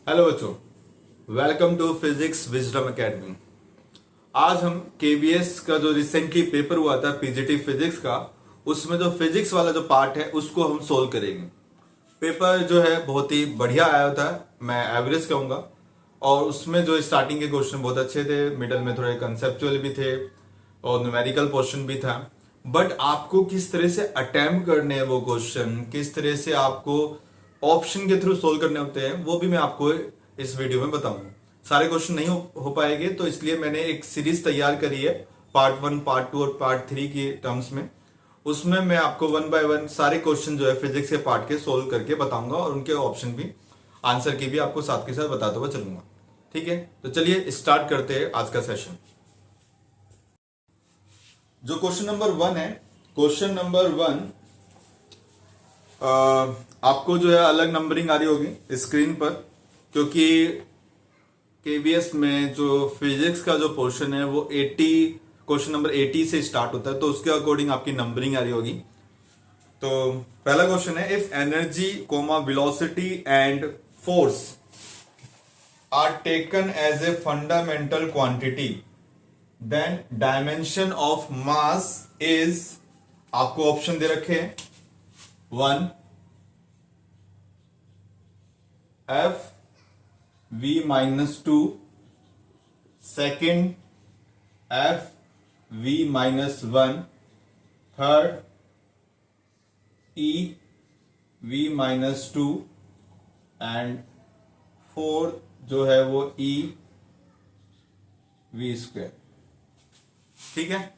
Hello बच्चों, welcome to physics wisdom academy. आज हम केवीएस का जो रिसेंटली पेपर हुआ था पीजीटी फिजिक्स का, उसमें जो फिजिक्स वाला जो पार्ट है उसको हम सोल्व करेंगे। पेपर जो है बहुत ही बढ़िया आया था, मैं एवरेज कहूंगा। और उसमें जो स्टार्टिंग के क्वेश्चन बहुत अच्छे थे, मिडल में थोड़े कंसेप्चुअल भी थे और न्यूमेरिकल पोर्शन भी था। बट आपको किस तरह से अटेम्प्ट करने हैं वो क्वेश्चन, किस तरह से आपको ऑप्शन के थ्रू सोल्व करने होते हैं, वो भी मैं आपको इस वीडियो में बताऊंगा। सारे क्वेश्चन नहीं हो पाएंगे, तो इसलिए मैंने एक सीरीज तैयार करी है पार्ट 1, पार्ट 2 और पार्ट 3 के टर्म्स में। उसमें मैं आपको 1 बाय 1 सारे क्वेश्चन जो है फिजिक्स के पार्ट के सोल्व करके बताऊंगा और उनके ऑप्शन भी, आंसर की भी आपको साथ के साथ बताते हुए चलूंगा। ठीक है, तो चलिए स्टार्ट करते हैं आज का सेशन। जो क्वेश्चन नंबर 1 है, क्वेश्चन नंबर 1 आपको जो है अलग नंबरिंग आ रही होगी स्क्रीन पर, क्योंकि केवीएस में जो फिजिक्स का जो पोर्शन है वो 80, क्वेश्चन नंबर 80 से स्टार्ट होता है, तो उसके अकॉर्डिंग आपकी नंबरिंग आ रही होगी। तो पहला क्वेश्चन है, if energy comma velocity and force are taken as a fundamental quantity then dimension of mass is, आपको ऑप्शन दे रखे हैं 1 F v minus 2, second F v minus 1, third e v minus 2 and fourth जो है वो e v square. ठीक है,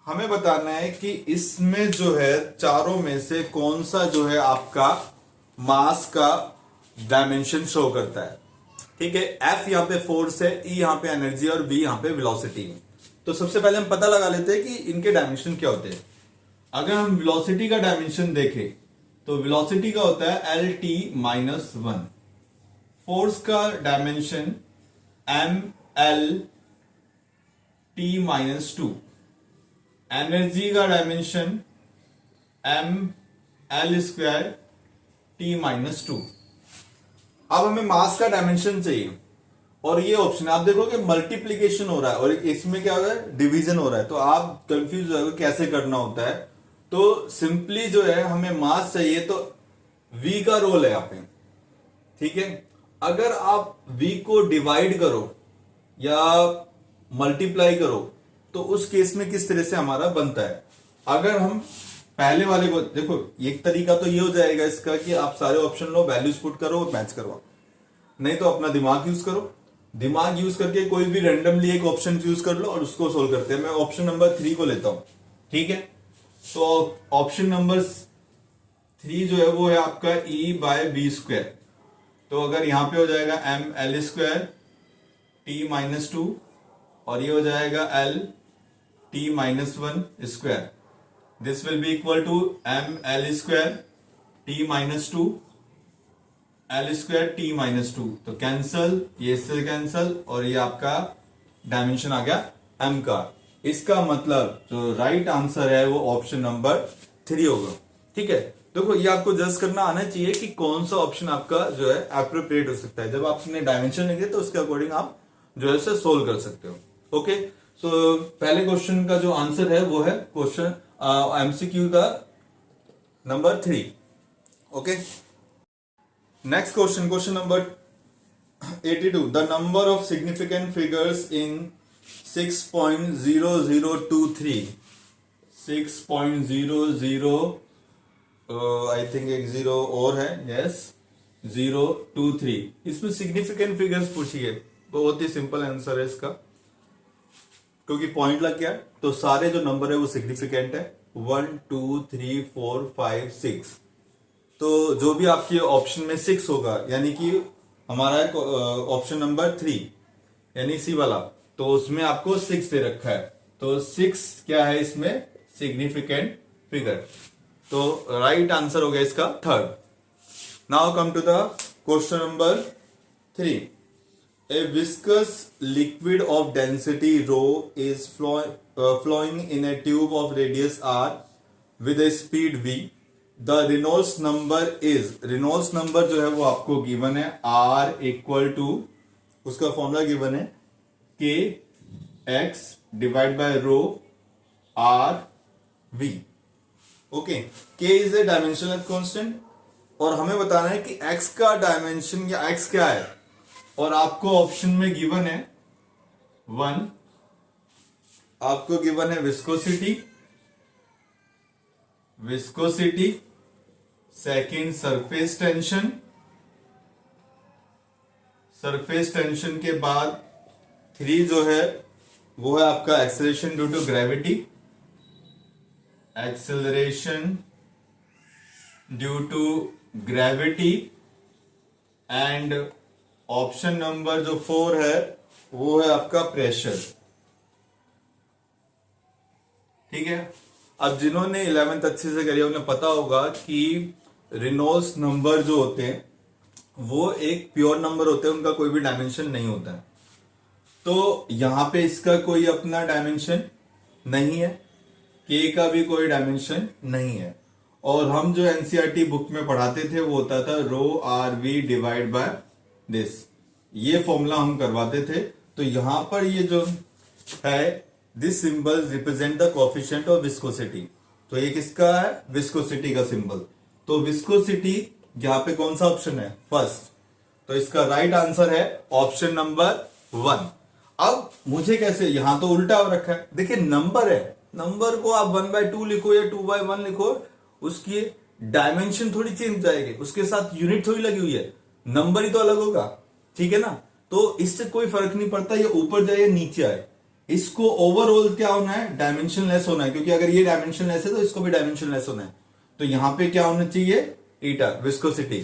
हमें बताना है कि इसमें जो है चारों में से कौन सा जो है आपका मास का डायमेंशन शो करता है। ठीक है, एफ यहां पे फोर्स है, ई यहां पे एनर्जी और बी यहां पे वेलोसिटी है। तो सबसे पहले हम पता लगा लेते हैं कि इनके डायमेंशन क्या होते हैं। अगर हम वेलोसिटी का डायमेंशन देखें तो वेलोसिटी का होता है एल टी माइनस 1, फोर्स का dimension M L T minus 2, energy का dimension M L square T minus 2। अब हमें मास का डायमेंशन चाहिए और ये ऑप्शन आप देखो कि मल्टीप्लीकेशन हो रहा है और इसमें क्या हो रहा है, डिवीजन हो रहा है। तो आप कंफ्यूज हो जाओगे कैसे करना होता है। तो सिंपली जो है हमें मास चाहिए, तो v का रोल है यहाँ पे। ठीक है, अगर आप v को डिवाइड करो या मल्टीप्लाई करो तो उस केस में किस तरह से हमारा बनता है। अगर हम पहले वाले को देखो, एक तरीका तो ये हो जाएगा इसका कि आप सारे ऑप्शन लो, वैल्यूज पुट करो और मैच करवाओ, नहीं तो अपना दिमाग यूज करो। दिमाग यूज करके कोई भी रैंडमली एक ऑप्शन चूज कर लो और उसको सोल्व करते हैं। मैं ऑप्शन नंबर 3 को लेता हूं। ठीक है, तो ऑप्शन नंबर 3 जो है वो है आपका ई बाय बी स्क्वायर। तो अगर यहां पे हो जाएगा M L square T minus 2 और ये हो जाएगा L T minus 1 square, this will be equal to M L square T minus 2 L square T minus 2। तो कैंसल, ये इससे कैंसल और ये आपका डायमेंशन आ गया एम का। इसका मतलब जो राइट आंसर है वो ऑप्शन नंबर 3 होगा। ठीक है, देखो ये आपको जज करना आना चाहिए कि कौन सा ऑप्शन आपका जो है एप्रोप्रिएट हो सकता है। जब आपने डायमेंशन लिखे तो उसके अकॉर्डिंग आप जो है उसे सोल्व कर सकते हो। ओके, सो पहले क्वेश्चन का जो आंसर है वो है क्वेश्चन एमसीक्यू का number 3। Okay, next question, question number 82, the number of significant figures in 6.0023, 6.00 I think एक जीरो और है, यस 023। इसमें सिग्निफिकेंट फिगर्स पूछिए, बहुत ही सिंपल आंसर है इसका, क्योंकि पॉइंट लग गया तो सारे जो नंबर है वो सिग्निफिकेंट है। 1 2 3 4 5 6, तो जो भी आपके ऑप्शन में 6 होगा, यानी कि हमारा ऑप्शन नंबर 3 यानी सी वाला, तो उसमें आपको 6 दे रखा है। तो 6 क्या है इसमें, सिग्निफिकेंट फिगर। तो राइट आंसर हो गया इसका third. Now come to the question number 3, a viscous liquid of density rho is flowing in a tube of radius r with a speed v. The Reynolds number जो है वो आपको given है R equal to, उसका formula given है K X divide by rho R V। Okay, K is a dimensional constant और हमें बताना है कि X का डायमेंशन या X क्या है, और आपको ऑप्शन में गिवन है 1, आपको गिवन है विस्कोसिटी, सेकंड सरफेस टेंशन के बाद 3 जो है वो है आपका acceleration due to gravity, and option number जो 4 है वो है आपका प्रेशर। ठीक है, अब जिन्होंने 11th अच्छे से करी उन्हें पता होगा कि रेनॉल्ड्स नंबर जो होते हैं वो एक प्योर नंबर होते हैं, उनका कोई भी डायमेंशन नहीं होता है। तो यहां पे इसका कोई अपना डायमेंशन नहीं है, के का भी कोई डायमेंशन नहीं है, और हम जो एनसीईआरटी बुक में पढ़ाते थे वो होता था rho R V divide by this, ये फॉर्मूला हम करवाते थे। तो यहां पर ये जो है this symbol represent the coefficient of viscosity, तो ये किसका है, विस्कोसिटी का सिंबल। तो विस्कोसिटी यहां पे कौन सा ऑप्शन है, फर्स्ट, तो इसका राइट आंसर है ऑप्शन नंबर 1। अब मुझे कैसे, यहां तो उल्टा हो रखा है, देखिए नंबर है, नंबर को आप 1/2 लिखो या 2/1 लिखो, उसकी डायमेंशन थोड़ी चेंज जाएगी, उसके साथ यूनिट थोड़ी लगी हुई है, नंबर ही तो अलग होगा। ठीक है ना, तो इससे कोई फर्क नहीं पड़ता ये ऊपर जाए या नीचे आए, इसको ओवरऑल क्या होना है, डायमेंशन लेस होना है, क्योंकि अगर ये डायमेंशन लेस है तो इसको भी डायमेंशन लेस होना है। तो यहां पे क्या होना चाहिए, ईटा, विस्कोसिटी।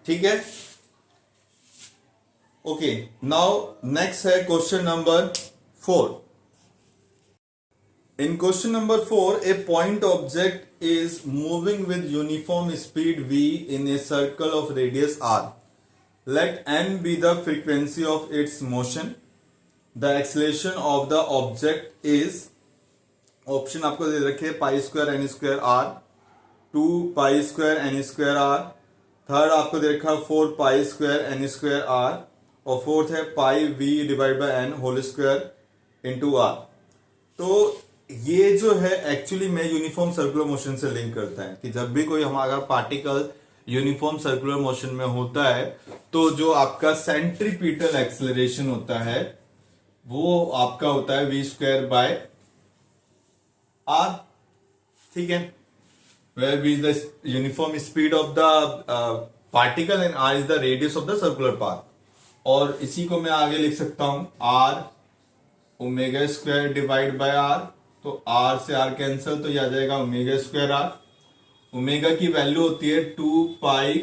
ठीक है, ओके, नाउ नेक्स्ट है question number 4। In question number 4, a point object is moving with uniform speed v in a circle of radius r. Let n be the frequency of its motion. The acceleration of the object is, option आपको दे रखे pi square N square R, 2 pi square N square R, third आपको दे रखा 4 pi square N square R, और fourth है pi V divide by N whole square into R. तो ये जो है एक्चुअली में यूनिफॉर्म सर्कुलर मोशन से लिंक करता है कि जब भी कोई हमारा पार्टिकल यूनिफॉर्म सर्कुलर मोशन में होता है तो जो आपका सेंट्रीपिटल एक्सेलरेशन होता है वो आपका होता है वी स्क्वायर बाय आर। ठीक है, where v is the uniform speed of the particle and R is the radius of the circular path. और इसी को मैं आगे लिख सकता हूं R omega square divide by R, तो आर से आर कैंसिल, तो यह आ जाएगा ओमेगा स्क्वायर आर। ओमेगा की वैल्यू होती है 2 पाई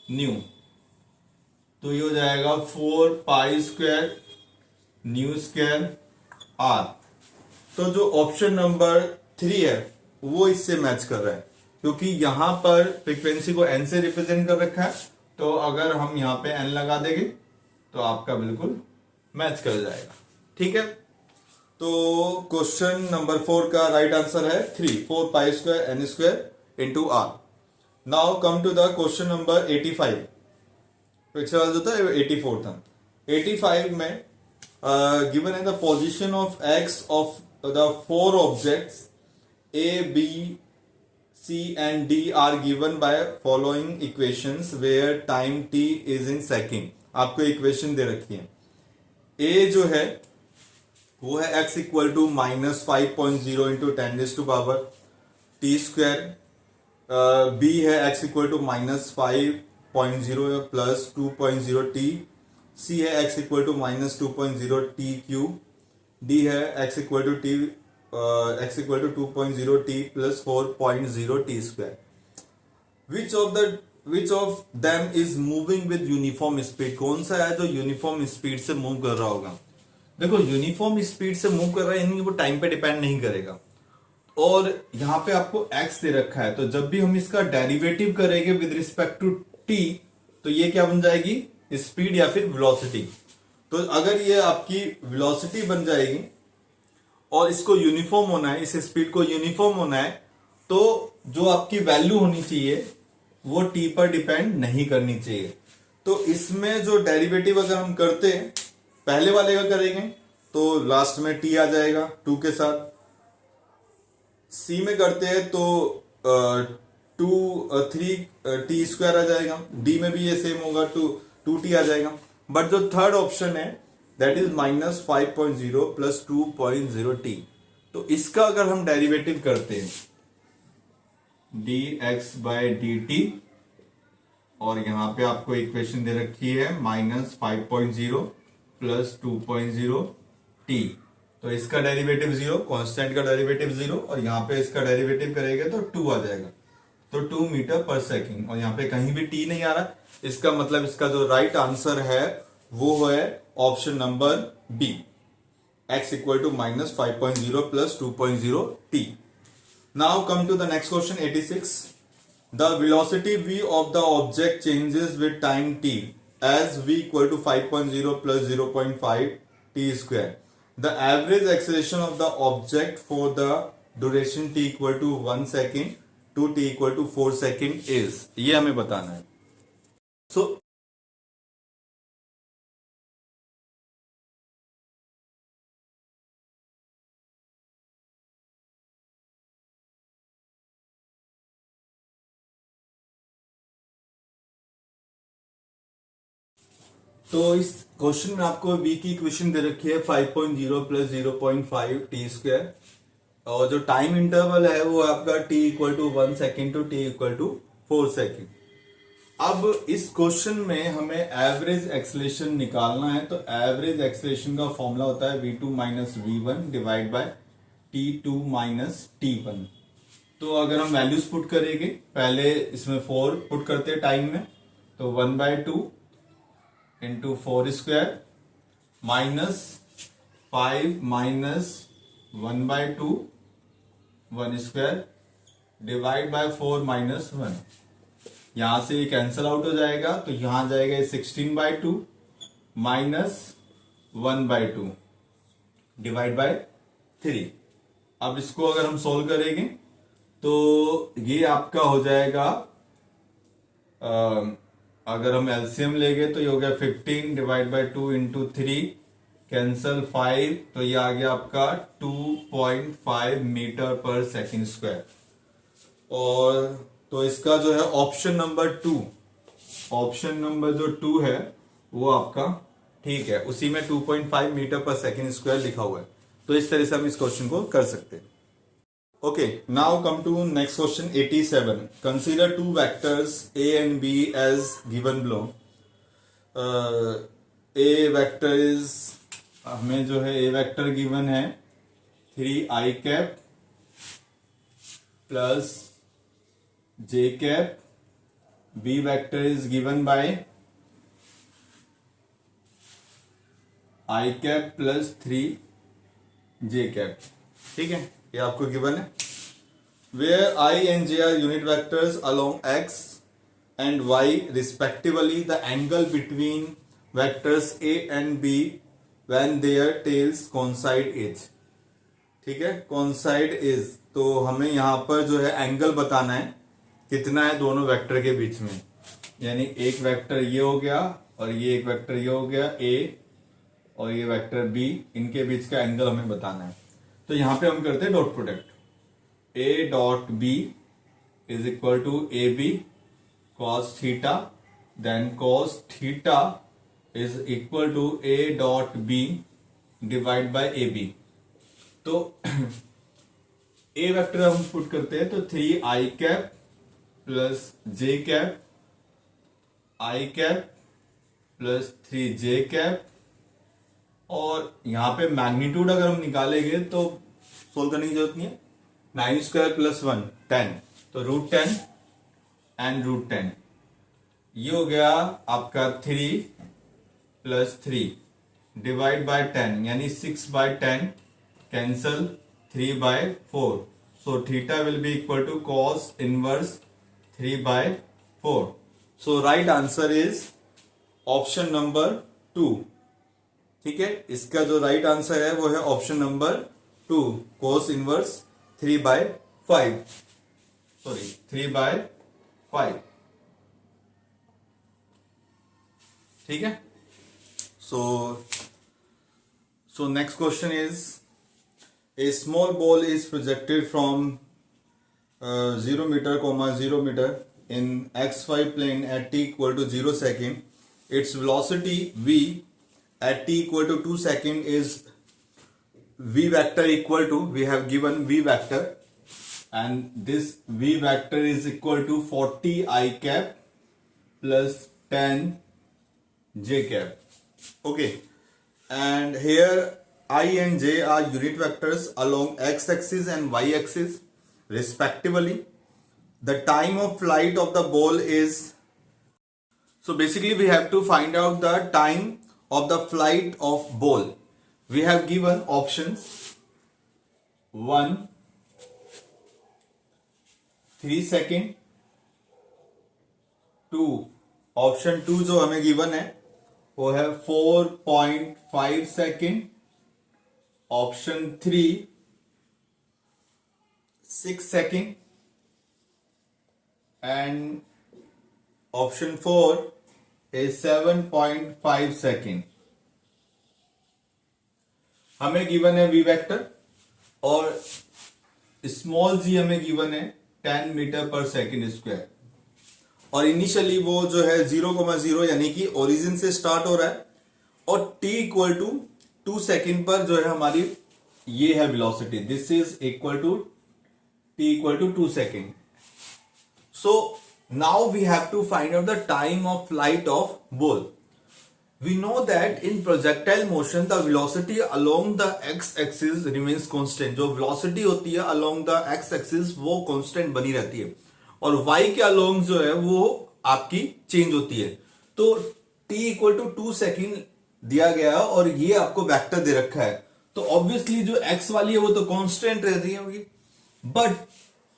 न्यू, तो ये हो जाएगा 4 pi square nu square R. तो जो ऑप्शन नंबर 3 है वो इससे मैच कर रहा है, क्योंकि यहां पर फ्रीक्वेंसी को एन से रिप्रेजेंट कर रखा है, तो अगर हम यहां पे एन लगा देंगे तो आपका बिल्कुल मैच कर जाएगा। ठीक है, तो क्वेश्चन नंबर 4 का राइट आंसर है 3, 4 pi square N square into R. Now come to the question number 85। पिछले वाला जो था 84 था। 85 में गिवन है the position of X of the 4 objects A B C and D are given by following equations where time T is in second. आपको equation दे रखी है, ए जो है वो है x equal to -5.0 into 10⁻⁻ T square, B है x equal to -5.0 plus 2.0 T, C है x equal to -2.0 T cube, D है x equal to 2.0 T plus 4.0 T square. Which of them is moving with uniform speed, कौन सा है जो uniform speed से move कर रहा होगा। देखो यूनिफॉर्म स्पीड से मूव कर रहा है यानी वो टाइम पे डिपेंड नहीं करेगा, और यहां पे आपको x दे रखा है, तो जब भी हम इसका डेरिवेटिव करेंगे विद रिस्पेक्ट टू t तो ये क्या बन जाएगी, स्पीड या फिर वेलोसिटी। तो अगर ये आपकी वेलोसिटी बन जाएगी और इसको यूनिफॉर्म होना है, इस स्पीड को यूनिफॉर्म होना है, तो जो आपकी वैल्यू होनी चाहिए वो टी पर डिपेंड नहीं करनी चाहिए। तो इसमें जो डेरिवेटिव अगर हम करते हैं पहले वाले का करेंगे तो लास्ट में टी आ जाएगा 2 के साथ। सी में करते हैं तो 3t² आ जाएगा। डी में भी ये सेम होगा, 2t आ जाएगा। बट जो थर्ड ऑप्शन है दैट इज -5.0 प्लस 2.0t। तो इसका अगर हम डेरिवेटिव करते हैं dx/dt, और यहां पे आपको इक्वेशन दे रखी है -5.0 प्लस 2.0t। तो इसका डेरिवेटिव 0, कांस्टेंट का डेरिवेटिव 0, और यहाँ पे इसका डेरिवेटिव करेंगे तो 2 आ जाएगा। तो 2 मीटर पर सेकंड, और यहाँ पे कहीं भी t नहीं आ रहा। इसका मतलब इसका जो राइट आंसर है वो है option number B, x equal to -5.0 plus 2.0t। Now come to the next question 86। The velocity v of the object changes with time t as v equal to 5.0 plus 0.5 t²। The average acceleration of the object for the duration t equal to 1 second to t equal to 4 second is, ये हमें बताना है। So इस question में आपको v की equation दे रखी है 5.0 प्लस 0.5 t², और जो टाइम इंटरवल है वो आपका t equal to 1 second to t equal to 4 second. अब इस क्वेश्चन में हमें एवरेज एक्सेलरेशन निकालना है। तो एवरेज एक्सेलरेशन का फॉर्मूला होता है v2 minus v1 divide by t2 minus t1। तो अगर हम वैल्यूज पुट करेंगे, पहले इसमें 4 पुट करते हैं टाइम में, तो 1/2 into 4² minus 5 minus 1/2 1² divide by 4 minus 1। यहां से ये कैंसल आउट हो जाएगा, तो यहां जाएगा 16/2 माइनस 1/2 डिवाइड बाय 3। अब इसको अगर हम सोल्व करेंगे तो ये आपका हो जाएगा, अगर हम एलसीएम लेंगे तो ये हो गया 15 डिवाइड बाय 2 इंटू 3, कैंसल 5, तो ये आ गया आपका 2.5 मीटर पर सेकेंड स्क्वायर। और तो इसका जो है ऑप्शन नंबर 2, ऑप्शन नंबर जो 2 है वो आपका ठीक है, उसी में 2.5 मीटर पर सेकेंड स्क्वायर लिखा हुआ है। तो इस तरह से हम इस क्वेश्चन को कर सकते हैं। Okay, now come to next question 87। Consider two vectors a and b as given below. A vector is, हमें जो है ए वेक्टर गिवन है 3i cap plus j cap, b vector is given by i cap plus 3j cap. ठीक है, ये आपको given है। Where i and j are unit vectors along x and y respectively, the angle between vectors a and b when there tales coincide is. ठीक है, coincide is, तो हमें यहां पर जो है एंगल बताना है कितना है दोनों वेक्टर के बीच में। यानी एक वेक्टर ये हो गया और ये एक वेक्टर ये हो गया a, और ये वेक्टर b, इनके बीच का एंगल हमें बताना है। तो यहां पे हम करते हैं dot product, a dot b is equal to A B cos theta, then cos theta is equal to a dot b divide by A B. तो a वेक्टर हम पुट करते हैं तो 3i cap plus j cap, i cap plus 3j cap, और यहां पे magnitude अगर हम निकालेंगे तो सोल्व करने की जरूरत नहीं है। 9² प्लस 1 10, तो √10 एंड √10, ये हो गया आपका 3 प्लस 3 डिवाइड बाय 10, यानी 6/10 cancel 3/4। So theta will be equal to cos inverse 3/4। So right answer is option number 2। ठीक है, इसका जो राइट आंसर है वो है option number 2, cos inverse 3/5। Sorry 3/5, ठीक है। So next question is, a small ball is projected from 0 meter, 0 meter in xy plane at t equal to 0 second. Its velocity v at t equal to 2 second is v vector equal to, we have given v vector, and this v vector is equal to 40 I cap plus 10 j cap. Okay, and here I and j are unit vectors along x axis and y axis respectively. The time of flight of the ball is, so basically we have to find out the time of the flight of ball. We have given options 1 3 second, 2 option 2 जो हमें given है वो है 4.5 second, option 3 6 second and option 4 is 7.5 second. हमें given है V vector और small जी हमें given है 10 मीटर पर सेकेंड स्क्वायर, और इनिशियली वो जो है 0,0 यानी कि ओरिजिन से स्टार्ट हो रहा है, और t इक्वल टू 2 सेकेंड पर जो है हमारी ये है velocity, this is equal to t equal to 2 second. So now we have to find out the time of flight of ball. We know that in projectile motion the velocity along the x axis remains constant. जो velocity होती है along the x axis वो constant बनी रहती है, और y के along जो है वो आपकी चेंज होती है। तो t इक्वल टू 2 सेकेंड दिया गया है और ये आपको वेक्टर दे रखा है, तो ऑब्वियसली जो x वाली है वो तो कांस्टेंट रहती है होगी, बट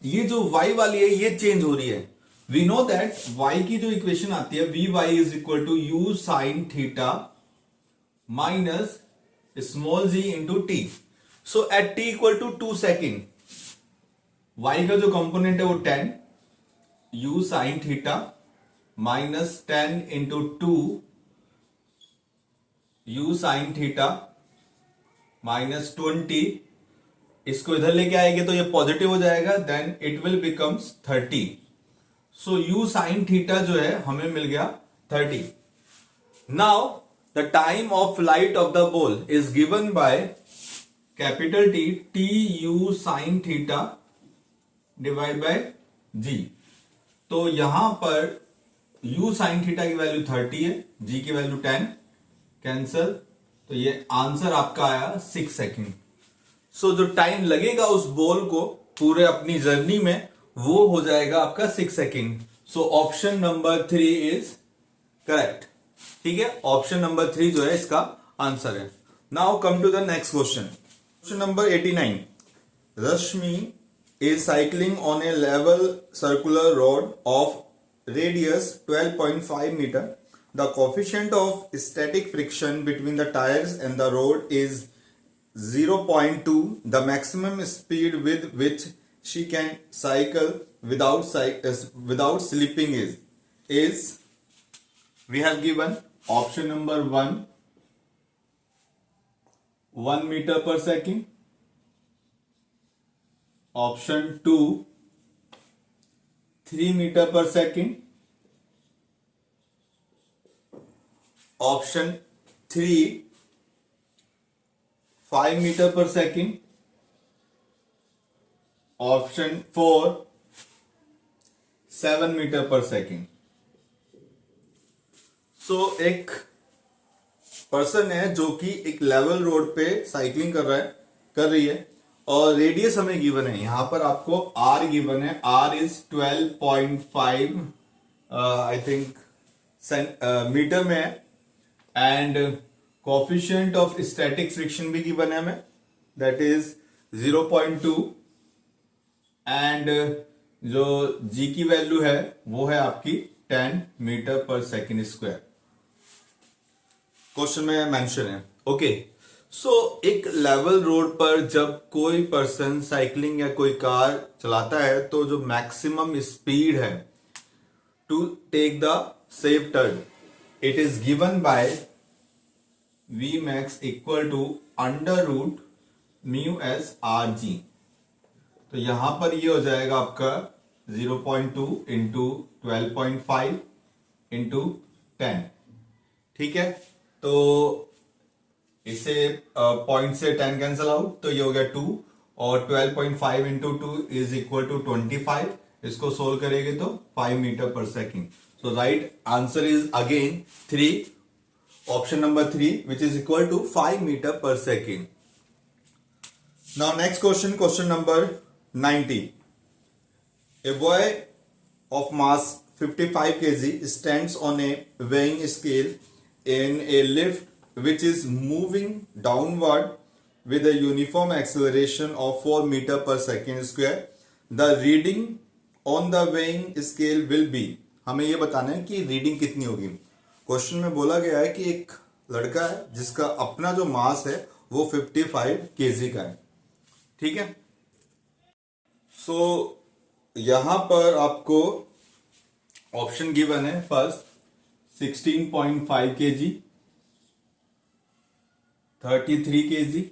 ये जो y वाली है ये चेंज हो रही है। We know that y की जो इक्वेशन आती है vy is equal to u sin theta minus small g into t. So at t equal to 2 second, y का जो कंपोनेंट है वो 10 u sin theta minus 10 into 2 u sin theta minus 20, इसको इधर लेके आएंगे तो ये पॉजिटिव हो जाएगा, then it will becomes 30। So u sin theta जो है हमें मिल गया 30। Now the time of flight of the ball is given by capital T, t u sin theta divide by g। तो यहां पर u sin थीटा की value 30 है, g की वैल्यू 10, कैंसल, तो ये आंसर आपका आया 6 सेकेंड। सो जो टाइम लगेगा उस बॉल को पूरे अपनी जर्नी में वो हो जाएगा आपका 6 second. So option number 3 is correct, ठीक है, ऑप्शन नंबर 3 जो है इसका आंसर है। Now come to the next question, question number 89। Rashmi is cycling on a level circular road of radius 12.5 metre. The coefficient of static friction between the tyres and the road is 0.2. The maximum speed with which she can cycle without slipping is we have given option number 1 meter per second, option 2 3 meter per second, option 3 5 meter per second, option 4 7 metre per second. So एक person है जो कि एक level road पे cycling कर रही है, और रेडियस हमें गिवन है, यहां पर आपको आर गिवन है, R is 12.5 I think metre में है, and coefficient of static friction भी गिवन है हमें, दैट इज 0.2, एंड जो g की वैल्यू है वो है आपकी 10 metre per second square, question में मेंशन है। ओके, सो एक लेवल रोड पर जब कोई पर्सन साइकिलिंग या कोई कार चलाता है तो जो मैक्सिमम स्पीड है to take the safe turn, it is given by V max equal to under root mu S R G. तो यहां पर ये हो जाएगा आपका 0.2 इंटू 12.5 इंटू 10। ठीक है, तो इसे पॉइंट से 10 कैंसल आउट, तो ये हो गया 2, और 12.5 इंटू 2 इज इक्वल टू 25। इसको सोल्व करेंगे तो 5 metre per second. So right answer is again 3, option number 3, which is equal to 5 metre per second. Now next question, question number 90। A boy of mass 55 kg stands on a weighing scale in a lift which is moving downward with a uniform acceleration of 4 meter per second square. The reading on the weighing scale will be, हमें ये बताना है कि reading कितनी होगी। Question में बोला गया है कि एक लड़का है जिसका अपना जो मास है वो 55 kg का है। ठीक है, सो यहां पर आपको ऑप्शन गिवन है, first 16.5 kg, 33 kg,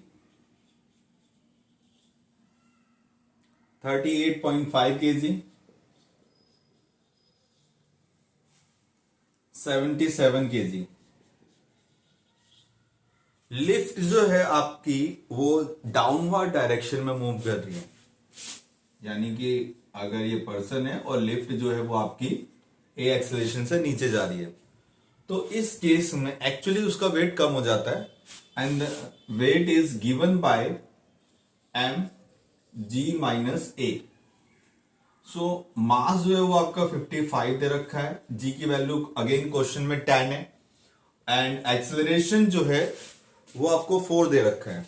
38.5 kg, 77 kg। Lift जो है आपकी वो डाउनवर्ड डायरेक्शन में मूव कर रही है, यानी कि अगर ये पर्सन है और लिफ्ट जो है वो आपकी ए एक्सेलरेशन से नीचे जा रही है, तो इस केस में एक्चुअली उसका वेट कम हो जाता है and weight is given by M G minus A. So mass जो है वो आपका 55 दे रखा है, जी की वैल्यू अगेन क्वेश्चन में 10 है, एंड एक्सेलरेशन जो है वो आपको 4 दे रखा है।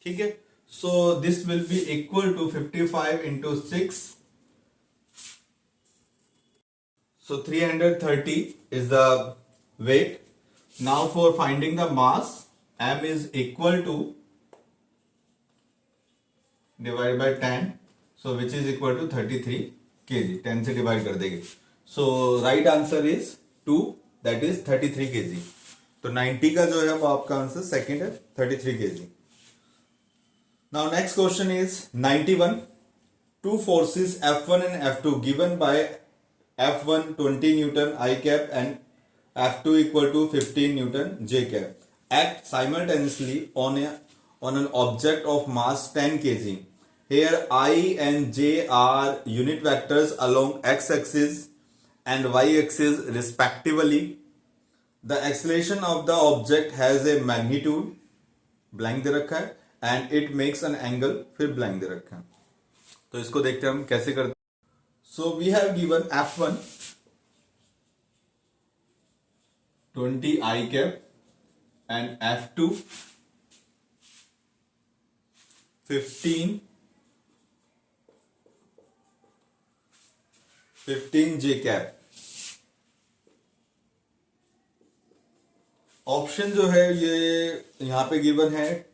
ठीक है, so this will be equal to 55 into 6, so 330 is the weight. Now for finding the mass, m is equal to divided by 10, so which is equal to 33 kg। 10 से डिवाइड कर देंगे, so right answer is 2, that is 33 kg। तो 90 का जो है वो आपका answer second है, 33 kg। Now next question is 91. Two forces F1 and F2 given by F1 20 Newton I cap and F2 equal to 15 Newton J cap act simultaneously on an object of mass 10 kg. Here I and J are unit vectors along x-axis and y-axis respectively. The acceleration of the object has a magnitude blank दे रखा है and it makes an angle, फिर blank दे रखा है। तो इसको देखते हैं हम कैसे करते हैं। So we have given F1 20 I cap and F2 15 J cap। Option जो है ये यहां पे गिवन है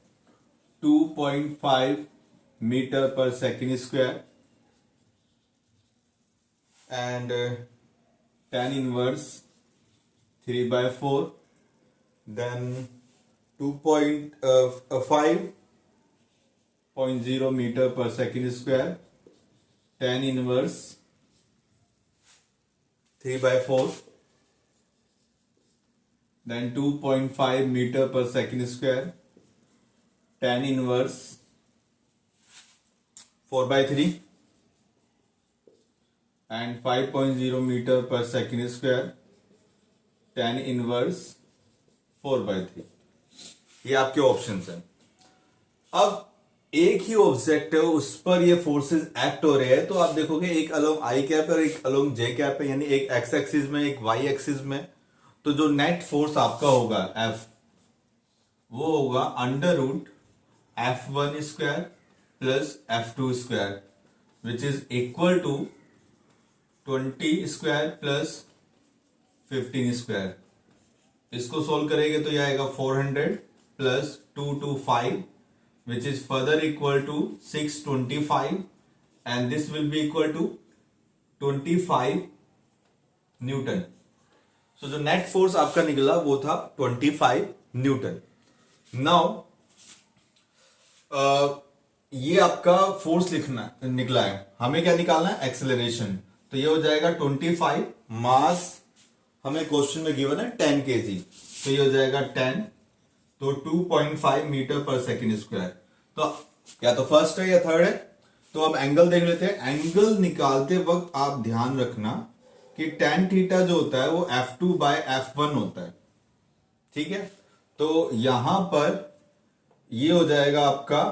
2.5 metre per second square and tan inverse 3/4, then 5.0 metre per second square tan inverse 3/4, then 2.5 metre per second square tan inverse 4/3 and 5.0 metre per second square tan inverse 4/3। ये आपके options हैं। अब एक ही ऑब्जेक्ट है, उस पर ये फोर्सेस एक्ट हो रहे हैं, तो आप देखोगे एक अलोंग आई कैप और एक अलोंग जे कैप है, यानी एक एक्स एक्सिस में एक वाई एक्सिस में। तो जो नेट फोर्स आपका होगा एफ, वो होगा under root F1 square plus F2 square which is equal to 20 square plus 15 square इसको सोल्व करेंगे तो ये आएगा 400 plus 225 which is further equal to 625 and this will be equal to 25 newton. So जो नेट फोर्स आपका निकला वो था 25 न्यूटन। नाउ ये आपका फोर्स निकला है, हमें क्या निकालना है, एक्सेलरेशन। तो ये हो जाएगा 25, मास हमें क्वेश्चन में गिवन है 10 kg, तो ये हो जाएगा 10, तो 2.5 मीटर पर सेकेंड स्क्वायर। तो या तो फर्स्ट है या थर्ड है। तो अब एंगल देख लेते हैं। एंगल निकालते वक्त आप ध्यान रखना कि tan थीटा जो होता है वो F2/F1 होता है, ठीक है। तो यहां पर ये हो जाएगा आपका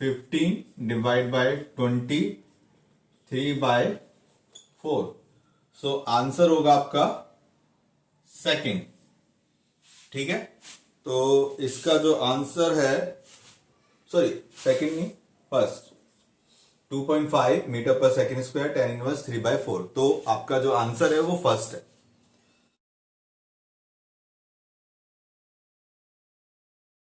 15 डिवाइड बाय 20 3/4। सो आंसर होगा आपका सेकंड, ठीक है। तो इसका जो आंसर है, सॉरी सेकंड नहीं first, 2.5 metre per second square tan inverse 3/4। तो आपका जो आंसर है वो फर्स्ट है।